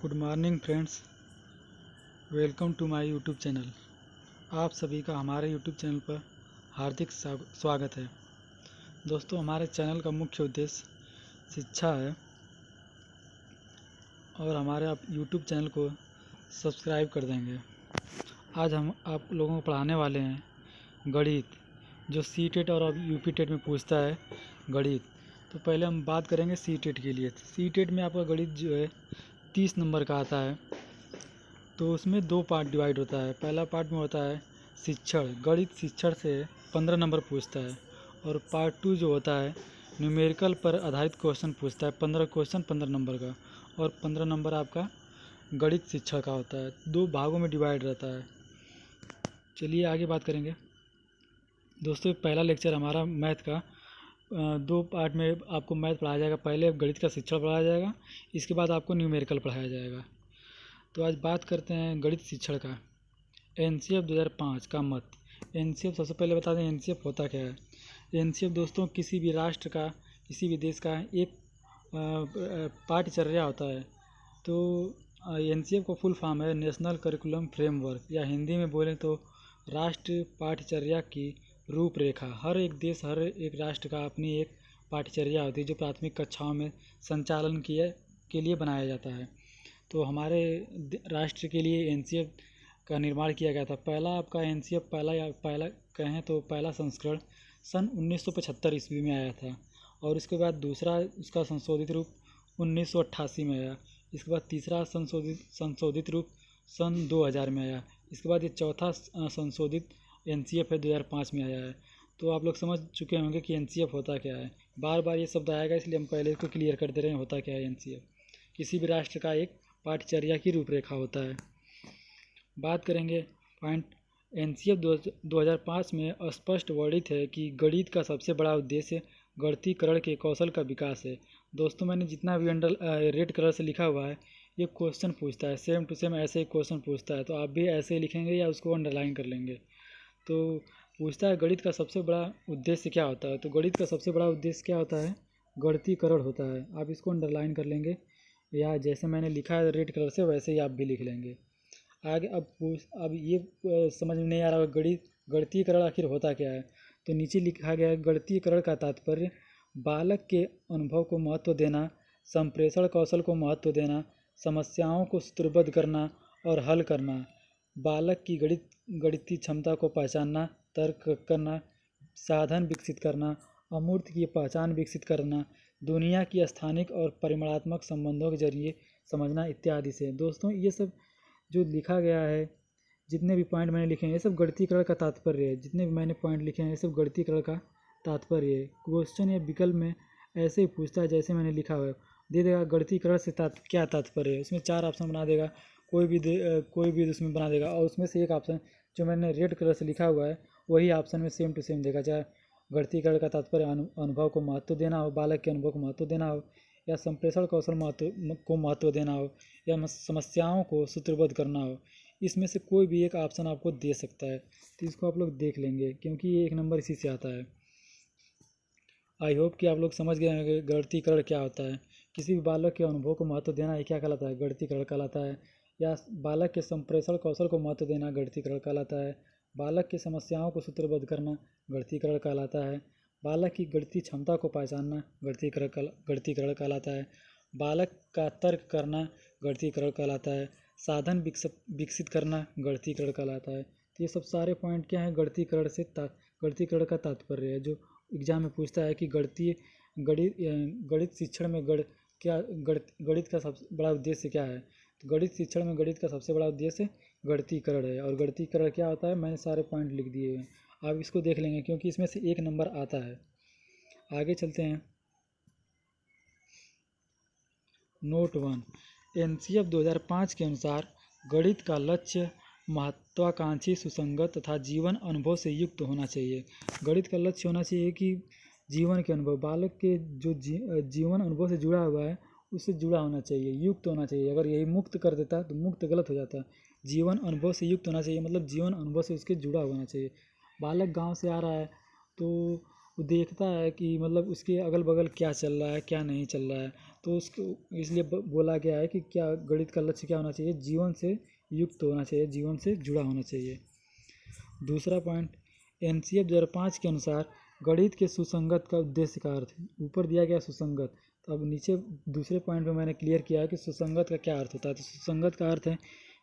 Good morning friends, welcome to my YouTube channel. आप सभी का हमारे यूट्यूब चैनल पर हार्दिक स्वागत है। दोस्तों, हमारे चैनल का मुख्य उद्देश्य शिक्षा है और हमारे आप यूट्यूब चैनल को सब्सक्राइब कर देंगे। आज हम आप लोगों को पढ़ाने वाले हैं गणित, जो सी टेट और अब यूपी टेट में पूछता है गणित। तो पहले हम बात करेंगे सी टेट के लिए। सी टेट में आपका गणित जो है 30 नंबर का आता है। तो उसमें दो पार्ट डिवाइड होता है। पहला पार्ट में होता है शिक्षण, गणित शिक्षण से 15 नंबर पूछता है। और पार्ट 2 जो होता है न्यूमेरिकल पर आधारित क्वेश्चन पूछता है, 15 क्वेश्चन 15 नंबर का, और 15 नंबर आपका गणित शिक्षण का होता है। दो भागों में डिवाइड रहता है। चलिए आगे बात करेंगे। दोस्तों, पहला लेक्चर हमारा मैथ का दो पार्ट में आपको मैथ पढ़ाया जाएगा। पहले गणित का शिक्षण पढ़ाया जाएगा, इसके बाद आपको न्यूमेरिकल पढ़ाया जाएगा। तो आज बात करते हैं गणित शिक्षण का। एनसीएफ 2005 का मत। एनसीएफ सबसे पहले बता दें एनसीएफ होता क्या है। एनसीएफ दोस्तों किसी भी राष्ट्र का, किसी भी देश का एक पाठ्यचर्या होता है। तो एनसीएफ का फुल फॉर्म है नेशनल करिकुलम फ्रेमवर्क, या हिंदी में बोलें तो राष्ट्रीय पाठ्यचर्या की रूपरेखा। हर एक देश, हर एक राष्ट्र का अपनी एक पाठ्यचर्या होती है जो प्राथमिक कक्षाओं में संचालन के लिए बनाया जाता है। तो हमारे राष्ट्र के लिए एनसीएफ का निर्माण किया गया था। पहला आपका एनसीएफ पहला कहें तो पहला संस्करण सन 1975 ईस्वी में आया था। और इसके बाद दूसरा उसका संशोधित रूप 1988 में आया। इसके बाद तीसरा संशोधित रूप सन 2000 में आया। इसके बाद ये चौथा संशोधित एनसीएफ है 2005 में आया है। तो आप लोग समझ चुके होंगे कि एनसीएफ होता क्या है। बार बार ये शब्द आएगा, इसलिए हम पहले इसको क्लियर कर दे रहे हैं होता क्या है एनसीएफ। किसी भी राष्ट्र का एक पाठ्यचर्या की रूपरेखा होता है। बात करेंगे पॉइंट। एनसीएफ 2005 में स्पष्ट वर्णित है कि गणित का सबसे बड़ा उद्देश्य गणितीकरण के कौशल का विकास है। दोस्तों, मैंने जितना भी रेड कलर से लिखा हुआ है ये क्वेश्चन पूछता है, सेम टू सेम ऐसे ही क्वेश्चन पूछता है। तो आप भी ऐसे ही लिखेंगे या उसको अंडरलाइन कर लेंगे। तो पूछता है गणित का सबसे बड़ा उद्देश्य क्या होता है। तो गणित का सबसे बड़ा उद्देश्य क्या होता है? गणितीकरण होता है। आप इसको अंडरलाइन कर लेंगे, या जैसे मैंने लिखा है रेड कलर से वैसे ही आप भी लिख लेंगे। आगे अब ये समझ में नहीं आ रहा गणितीकरण आखिर होता क्या है। तो नीचे लिखा गया है गणितीकरण का तात्पर्य बालक के अनुभव को महत्व देना, संप्रेषण कौशल को महत्व देना, समस्याओं को सूत्रबद्ध करना और हल करना, बालक की गणितीय क्षमता को पहचानना, तर्क करना, साधन विकसित करना, अमूर्त की पहचान विकसित करना, दुनिया की स्थानिक और परिमाणात्मक संबंधों के जरिए समझना इत्यादि से। दोस्तों, ये सब जो लिखा गया है, जितने भी पॉइंट मैंने लिखे हैं, ये सब गणितीकरण का तात्पर्य है। जितने भी मैंने पॉइंट लिखे हैं ये सब गणितीकरण का तात्पर्य है। क्वेश्चन या विकल्प में ऐसे ही पूछता है जैसे मैंने लिखा हुआ है। दे देगा गणितीकरण से क्या तात्पर्य है। उसमें 4 ऑप्शन बना देगा, कोई भी उसमें बना देगा। और उसमें से एक ऑप्शन जो मैंने रेड कलर से लिखा हुआ है वही ऑप्शन में सेम टू सेम देगा। चाहे गणितीकरण का तात्पर्य अनुभव को महत्व देना हो, बालक के अनुभव को महत्व देना हो, या संप्रेषण कौशल को महत्व देना हो, या समस्याओं को सूत्रबद्ध करना हो, इसमें से कोई भी एक ऑप्शन आपको दे सकता है। तो इसको आप लोग देख लेंगे क्योंकि ये 1 नंबर इसी से आता है। आई होप कि आप लोग समझ गए होंगे गणितीकरण क्या होता है। किसी भी बालक के अनुभव को महत्व देना ये क्या कहलाता है? गणितीकरण कहलाता है। या बालक के संप्रेषण कौशल को महत्व देना गणितीकरण कहलाता है। बालक की समस्याओं को सूत्रबद्ध करना गणितीकरण कहलाता है। बालक की गणितीय क्षमता को पहचानना गणितीकरण कहलाता है। बालक का तर्क करना गणितीकरण कहलाता है। साधन विकसित करना गणितीकरण कहलाता है। तो ये सब सारे पॉइंट क्या है? गणितीकरण का तात्पर्य है। जो एग्जाम में पूछता है कि गणित शिक्षण में गणित का सबसे बड़ा उद्देश्य क्या है। तो गणित शिक्षण में गणित का सबसे बड़ा उद्देश्य गणितीकरण है। और गणितीकरण क्या होता है मैंने सारे पॉइंट लिख दिए हैं, आप इसको देख लेंगे क्योंकि इसमें से 1 नंबर आता है। आगे चलते हैं। नोट 1, एनसीएफ 2005 के अनुसार गणित का लक्ष्य महत्वाकांक्षी, सुसंगत तथा जीवन अनुभव से युक्त होना चाहिए। गणित का लक्ष्य होना चाहिए कि जीवन के अनुभव, बालक के जो जीवन अनुभव से जुड़ा हुआ है उससे जुड़ा होना चाहिए, युक्त होना चाहिए। अगर यही मुक्त कर देता तो मुक्त गलत हो जाता। जीवन अनुभव से युक्त होना चाहिए, मतलब जीवन अनुभव से उसके जुड़ा होना चाहिए। बालक गांव से आ रहा है तो वो देखता है कि मतलब उसके अगल बगल क्या चल रहा है क्या नहीं चल रहा है। तो उसको इसलिए बोला गया है कि क्या गणित का लक्ष्य क्या होना चाहिए, जीवन से युक्त होना चाहिए, जीवन से जुड़ा होना चाहिए। दूसरा पॉइंट, एनसीएफ 2005 के अनुसार गणित के सुसंगत का उद्देश्य का अर्थ है। ऊपर दिया गया सुसंगत, तो अब नीचे दूसरे पॉइंट में मैंने क्लियर किया है कि सुसंगत का क्या अर्थ होता है। तो सुसंगत का अर्थ है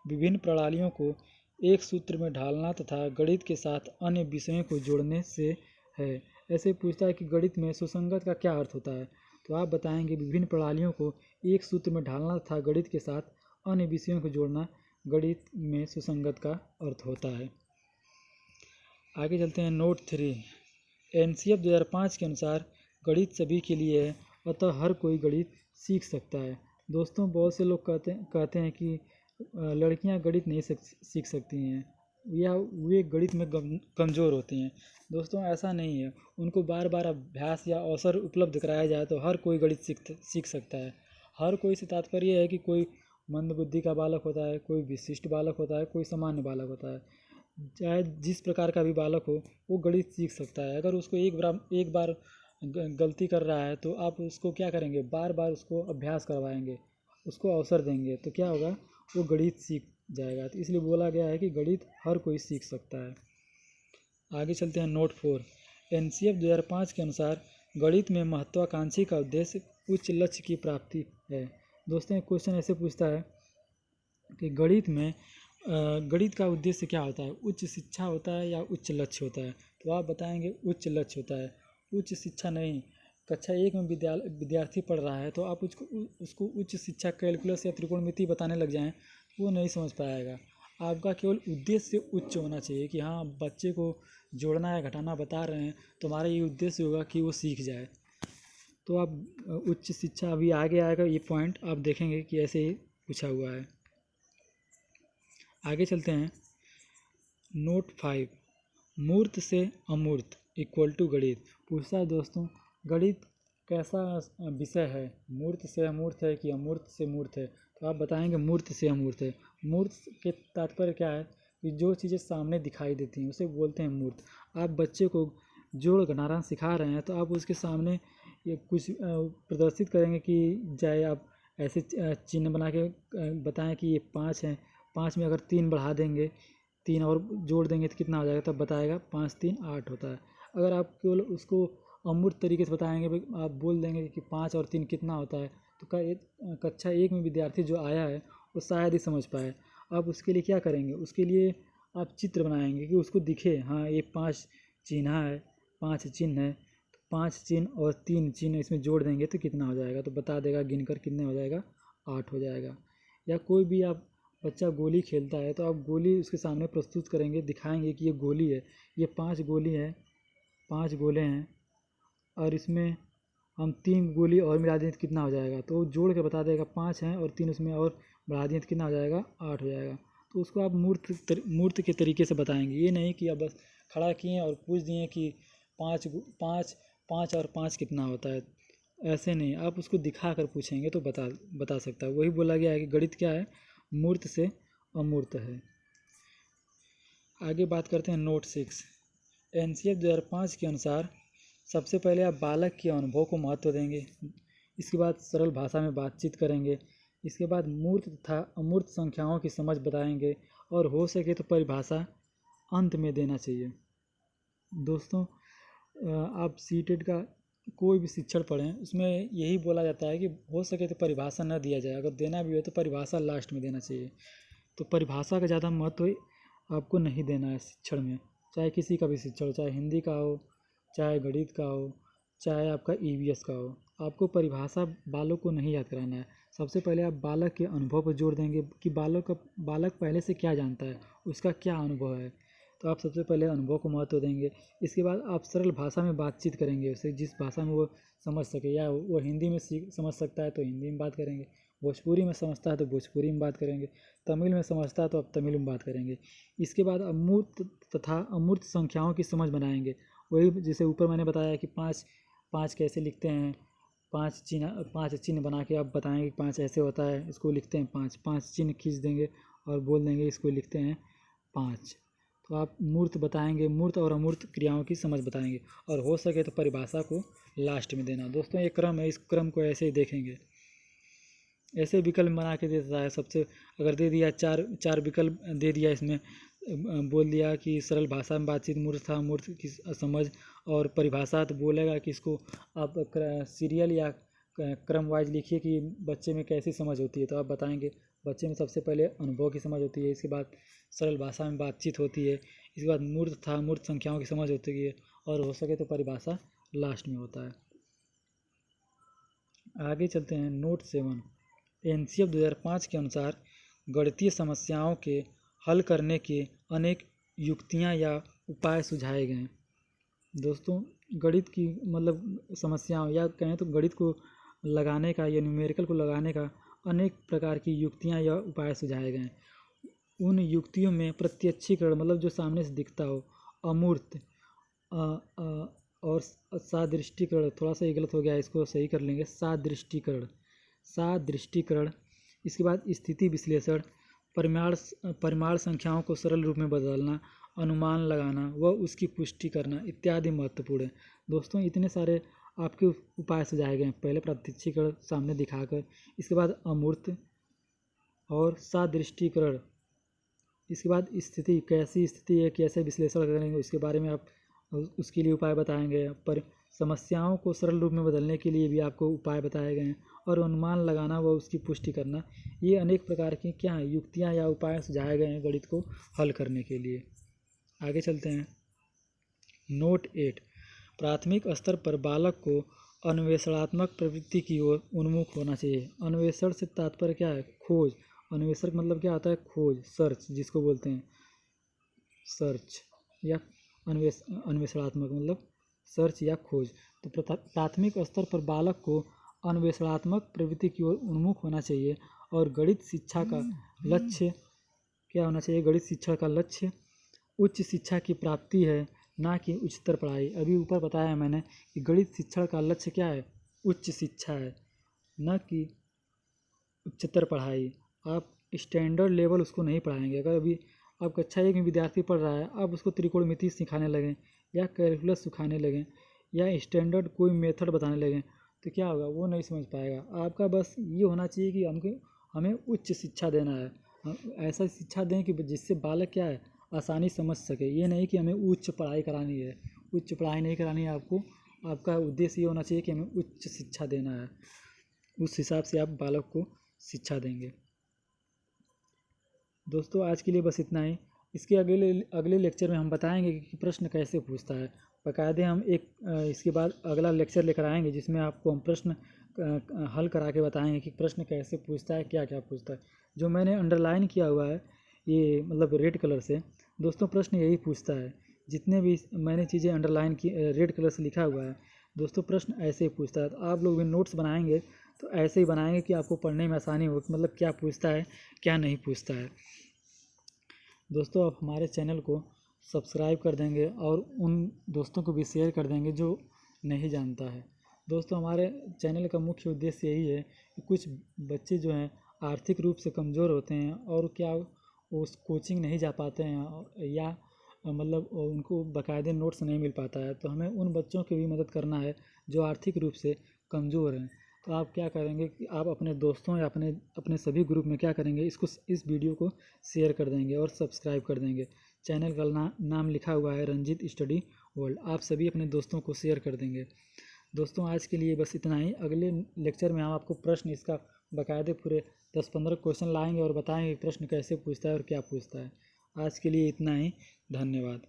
विभिन्न प्रणालियों को एक सूत्र में ढालना तथा गणित के साथ अन्य विषयों को जोड़ने से है। ऐसे पूछता है कि गणित में सुसंगत का क्या अर्थ होता है, तो आप बताएंगे विभिन्न प्रणालियों को एक सूत्र में ढालना तथा गणित के साथ अन्य विषयों को जोड़ना गणित में सुसंगत का अर्थ होता है। आगे चलते हैं नोट 3। एनसीएफ 2005 के अनुसार गणित सभी के लिए है, अतः हर कोई गणित सीख सकता है। दोस्तों बहुत से लोग कहते हैं कि लड़कियां गणित नहीं सीख सकती हैं या वे गणित में कमज़ोर होती हैं। दोस्तों ऐसा नहीं है, उनको बार बार अभ्यास या अवसर उपलब्ध कराया जाए तो हर कोई गणित सीख सकता है। हर कोई से तात्पर्य है कि कोई मंदबुद्धि का बालक होता है, कोई विशिष्ट बालक होता है, कोई सामान्य बालक होता है। चाहे जिस प्रकार का भी बालक हो वो गणित सीख सकता है। अगर उसको एक बार गलती कर रहा है तो आप उसको क्या करेंगे, बार बार उसको अभ्यास करवाएंगे, उसको अवसर देंगे तो क्या होगा, वो गणित सीख जाएगा। तो इसलिए बोला गया है कि गणित हर कोई सीख सकता है। आगे चलते हैं नोट 4। एनसीएफ 2005 के अनुसार गणित में महत्वाकांक्षी का उद्देश्य उच्च लक्ष्य की प्राप्ति है। दोस्तों एक क्वेश्चन ऐसे पूछता है कि गणित का उद्देश्य क्या होता है, उच्च शिक्षा होता है या उच्च लक्ष्य होता है। तो आप बताएंगे उच्च लक्ष्य होता है, उच्च शिक्षा नहीं। कक्षा 1 में विद्यार्थी पढ़ रहा है तो आप उसको उच्च शिक्षा कैलकुलस या त्रिकोणमिति बताने लग जाएं वो नहीं समझ पाएगा। आपका केवल उद्देश्य उच्च होना चाहिए कि हाँ बच्चे को जोड़ना या घटाना बता रहे हैं तो हमारा ये उद्देश्य होगा कि वो सीख जाए। तो आप उच्च शिक्षा अभी आगे आएगा, ये पॉइंट आप देखेंगे कि ऐसे ही पूछा हुआ है। आगे चलते हैं नोट 5। मूर्त से अमूर्त इक्वल टू गणित पूछता है। दोस्तों गणित कैसा विषय है, मूर्त से अमूर्त है कि अमूर्त से मूर्त है। तो आप बताएंगे मूर्त से अमूर्त है। मूर्त के तात्पर्य क्या है कि जो चीज़ें सामने दिखाई देती हैं उसे बोलते हैं मूर्त। आप बच्चे को जोड़ घटाना सिखा रहे हैं तो आप उसके सामने ये कुछ प्रदर्शित करेंगे कि चाहे आप ऐसे चिन्ह बना के बताएं कि ये 5 है, 5 में अगर 3 बढ़ा देंगे, 3 और जोड़ देंगे तो कितना हो जाएगा, तब बताएगा 5 3 8 होता है। अगर आप केवल उसको अमूर्त तरीके से बताएंगे, आप बोल देंगे कि 5 और 3 कितना होता है, तो कक्षा 1 में विद्यार्थी जो आया है वो शायद ही समझ पाए। आप उसके लिए क्या करेंगे, उसके लिए आप चित्र बनाएंगे कि उसको दिखे हाँ ये 5 चिन्ह है, 5 चिन्ह है, तो 5 चिन्ह और 3 चिन्ह इसमें जोड़ देंगे तो कितना हो जाएगा, तो बता देगा गिनकर कितने हो जाएगा, 8 हो जाएगा। या कोई भी आप बच्चा गोली खेलता है तो आप गोली उसके सामने प्रस्तुत करेंगे, दिखाएंगे कि ये गोली है, ये 5 गोली है, 5 गोले हैं और इसमें हम 3 गोली और मिला दें तो कितना हो जाएगा, तो जोड़ के बता देगा 5 हैं और 3 उसमें और बढ़ा दिए तो कितना हो जाएगा, 8 हो जाएगा। तो उसको आप मूर्त के तरीके से बताएंगे, ये नहीं कि आप बस खड़ा किए और पूछ दिए कि 5 5 5 और 5 कितना होता है। ऐसे नहीं, आप उसको दिखा कर पूछेंगे तो बता सकता है। वही बोला गया है कि गणित क्या है, मूर्त से अमूर्त है। आगे बात करते हैं नोट 6। एनसीएफ 2005 के अनुसार सबसे पहले आप बालक के अनुभव को महत्व देंगे, इसके बाद सरल भाषा में बातचीत करेंगे, इसके बाद मूर्त तथा अमूर्त संख्याओं की समझ बताएंगे और हो सके तो परिभाषा अंत में देना चाहिए। दोस्तों आप सीटेट का कोई भी शिक्षण पढ़ें उसमें यही बोला जाता है कि हो सके तो परिभाषा न दिया जाए, अगर देना भी हो तो परिभाषा लास्ट में देना चाहिए। तो परिभाषा का ज़्यादा महत्व आपको नहीं देना है शिक्षण में, चाहे किसी का भी शिक्षण हो, चाहे हिंदी का हो, चाहे गणित का हो, चाहे आपका ईवीएस का हो। आपको परिभाषा बालक को नहीं याद कराना है। सबसे पहले आप बालक के अनुभव पर जोर देंगे कि बालक पहले से क्या जानता है, उसका क्या अनुभव है। तो आप सबसे पहले अनुभव को महत्व देंगे। इसके बाद आप सरल भाषा में बातचीत करेंगे उससे, जिस भाषा में वो समझ सके, या वो हिंदी में समझ सकता है तो हिंदी में बात करेंगे, भोजपुरी में समझता है तो भोजपुरी में बात करेंगे, तमिल में समझता है तो आप तमिल में बात करेंगे। इसके बाद अमूर्त तथा अमूर्त संख्याओं की समझ बनाएंगे। वही जैसे ऊपर मैंने बताया कि 5 5 कैसे लिखते हैं, 5 चिन्ह बना के आप बताएंगे कि 5 ऐसे होता है, इसको लिखते हैं 5 5 चिन्ह खींच देंगे और बोल देंगे इसको लिखते हैं 5। तो आप मूर्त बताएंगे, मूर्त और अमूर्त क्रियाओं की समझ बताएंगे, और हो सके तो परिभाषा को लास्ट में देना। दोस्तों ये क्रम है, इस क्रम को ऐसे ही देखेंगे, ऐसे विकल्प बना के देता है। सबसे अगर दे दिया चार चार विकल्प दे दिया, इसमें बोल दिया कि सरल भाषा में बातचीत, मूर्त मूर्त की समझ और परिभाषा, तो बोलेगा कि इसको आप सीरियल या क्रम वाइज लिखिए कि बच्चे में कैसी समझ होती है। तो आप बताएंगे बच्चे में सबसे पहले अनुभव की समझ होती है, इसके बाद सरल भाषा में बातचीत होती है, इसके बाद मूर्त संख्याओं की समझ होती है, और हो सके तो परिभाषा लास्ट में होता है। आगे चलते हैं। नोट 7, एनसीएफ 2005 के अनुसार गणितीय समस्याओं के हल करने के अनेक युक्तियां या उपाय सुझाए गए। दोस्तों गणित की मतलब समस्याओं या कहें तो गणित को लगाने का या न्यूमेरिकल को लगाने का अनेक प्रकार की युक्तियां या उपाय सुझाए गए। उन युक्तियों में प्रत्यक्षीकरण मतलब जो सामने से दिखता हो, अमूर्त और सादृष्टिकरण, थोड़ा सा ये गलत हो गया, इसको सही कर लेंगे, सादृष्टिकरण। इसके बाद स्थिति विश्लेषण, परिमाण संख्याओं को सरल रूप में बदलना, अनुमान लगाना व उसकी पुष्टि करना इत्यादि महत्वपूर्ण है। दोस्तों इतने सारे आपके उपाय सुझाए गए हैं। पहले प्रत्यक्षीकरण सामने दिखाकर, इसके बाद अमूर्त और सादृष्टिकरण, इसके बाद स्थिति, कैसी स्थिति है, कैसे विश्लेषण करेंगे उसके बारे में आप उसके लिए उपाय बताएंगे। पर समस्याओं को सरल रूप में बदलने के लिए भी आपको उपाय बताए गए हैं, और अनुमान लगाना व उसकी पुष्टि करना, ये अनेक प्रकार की क्या हैं, युक्तियाँ या उपाय सुझाए गए हैं गणित को हल करने के लिए। आगे चलते हैं। नोट 8, प्राथमिक स्तर पर बालक को अन्वेषणात्मक प्रवृत्ति की ओर उन्मुख होना चाहिए। अन्वेषण से तात्पर्य क्या है? खोज। अन्वेषण मतलब क्या आता है? खोज, सर्च जिसको बोलते हैं, सर्च या अन्वेषणात्मक मतलब सर्च या खोज। तो प्राथमिक स्तर पर बालक को अन्वेषणात्मक प्रवृत्ति की ओर उन्मुख होना चाहिए, और गणित शिक्षा का लक्ष्य क्या होना चाहिए? गणित शिक्षा का लक्ष्य उच्च शिक्षा की प्राप्ति है, ना कि उच्चतर पढ़ाई। अभी ऊपर बताया है मैंने कि गणित शिक्षण का लक्ष्य क्या है? उच्च शिक्षा है, न कि उच्चतर पढ़ाई। आप स्टैंडर्ड लेवल उसको नहीं पढ़ाएंगे। अगर अभी आप कक्षा 1 में विद्यार्थी पढ़ रहा है, आप उसको त्रिकोणमिति सिखाने लगें या कैलकुलस सिखाने लगें या स्टैंडर्ड कोई मेथड बताने लगें, तो क्या होगा? वो नहीं समझ पाएगा। आपका बस ये होना चाहिए कि हमें उच्च शिक्षा देना है। ऐसा शिक्षा दें कि जिससे बालक क्या है, आसानी समझ सके। ये नहीं कि हमें उच्च पढ़ाई करानी है, उच्च पढ़ाई नहीं करानी है आपको। आपका उद्देश्य ये होना चाहिए कि हमें उच्च शिक्षा देना है। उस हिसाब से आप बालक को शिक्षा देंगे। दोस्तों आज के लिए बस इतना ही। इसके अगले लेक्चर में हम बताएंगे कि प्रश्न कैसे पूछता है। बाकायदे हम इसके बाद अगला लेक्चर लेकर आएंगे जिसमें आपको हम प्रश्न हल करा के बताएंगे कि प्रश्न कैसे पूछता है, क्या क्या पूछता है। जो मैंने अंडरलाइन किया हुआ है ये मतलब रेड कलर से, दोस्तों प्रश्न यही पूछता है। जितने भी मैंने चीज़ें अंडरलाइन की रेड कलर से लिखा हुआ है, दोस्तों प्रश्न ऐसे ही पूछता है। तो आप लोग भी नोट्स बनाएंगे तो ऐसे ही बनाएंगे कि आपको पढ़ने में आसानी हो, मतलब क्या पूछता है क्या नहीं पूछता है। दोस्तों आप हमारे चैनल को सब्सक्राइब कर देंगे और उन दोस्तों को भी शेयर कर देंगे जो नहीं जानता है। दोस्तों हमारे चैनल का मुख्य उद्देश्य यही है कि कुछ बच्चे जो हैं आर्थिक रूप से कमज़ोर होते हैं और क्या वो कोचिंग नहीं जा पाते हैं या मतलब उनको बाकायदे नोट्स नहीं मिल पाता है, तो हमें उन बच्चों की भी मदद करना है जो आर्थिक रूप से कमज़ोर हैं। तो आप क्या करेंगे कि आप अपने दोस्तों या अपने सभी ग्रुप में क्या करेंगे, इस वीडियो को शेयर कर देंगे और सब्सक्राइब कर देंगे। चैनल का नाम लिखा हुआ है रंजीत स्टडी वर्ल्ड। आप सभी अपने दोस्तों को शेयर कर देंगे। दोस्तों आज के लिए बस इतना ही। अगले लेक्चर में हम आपको प्रश्न इसका बाकायदे पूरे 10-15 क्वेश्चन लाएंगे और बताएंगे प्रश्न कैसे पूछता है और क्या पूछता है। आज के लिए इतना ही। धन्यवाद।